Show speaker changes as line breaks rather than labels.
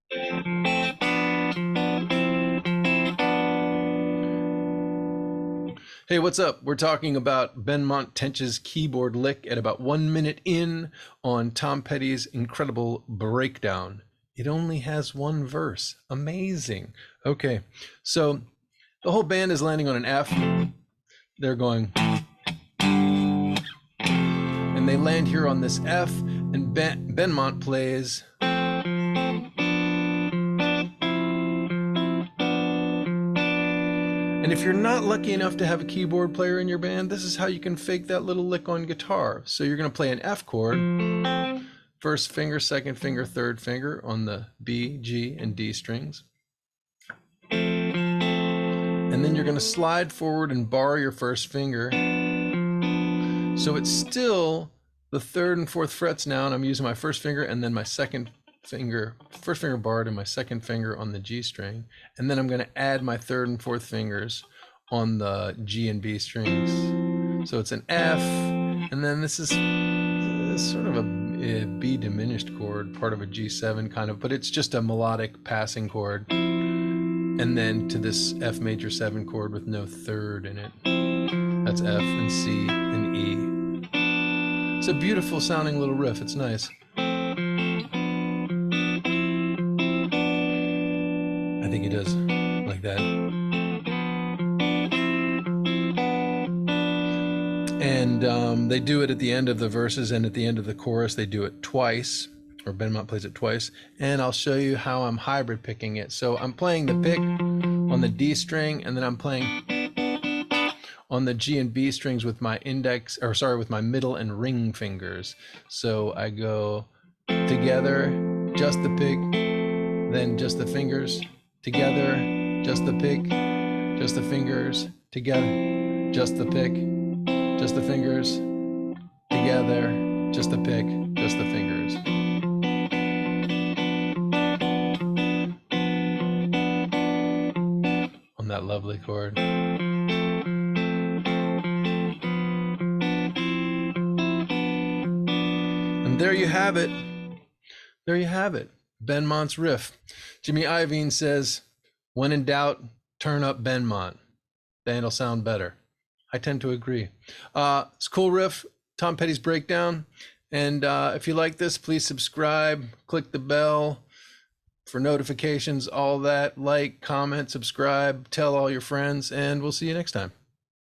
Hey, what's up? We're talking about Benmont Tench's keyboard lick at about 1 minute in on Tom Petty's incredible breakdown. It only has one verse. Amazing. Okay, so the whole band is landing on an F. They're going, and they land here on this F, and Benmont plays. And if you're not lucky enough to have a keyboard player in your band, this is how you can fake that little lick on guitar. So you're going to play an F chord, first finger, second finger, third finger on the B, G, and D strings. And then you're going to slide forward and bar your first finger. So it's still the third and fourth frets now, and I'm using my first finger and then my second finger, first finger barred and my second finger on the G string, and then I'm going to add my third and fourth fingers on the G and B strings. So it's an F, and then this is sort of a B diminished chord, part of a G7 kind of, but it's just a melodic passing chord, and then to this F major 7 chord with no third in it. That's F and C and E. It's a beautiful sounding little riff. It's nice. I think he does like that. And they do it at the end of the verses and at the end of the chorus. They do it twice, or Benmont plays it twice. And I'll show you how I'm hybrid picking it. So I'm playing the pick on the D string, and then I'm playing on the G and B strings with my index, or sorry, with my middle and ring fingers. So I go together, just the pick, then just the fingers, together, just the pick, just the fingers, together, just the pick, just the fingers, together, just the pick, just the fingers. On that lovely chord. And there you have it. There you have it. Benmont's riff. Jimmy Iovine says, when in doubt, turn up Benmont. Then it'll sound better. I tend to agree. It's a cool riff, Tom Petty's breakdown. And if you like this, please subscribe, click the bell for notifications, all that. Like, comment, subscribe, tell all your friends, and we'll see you next time.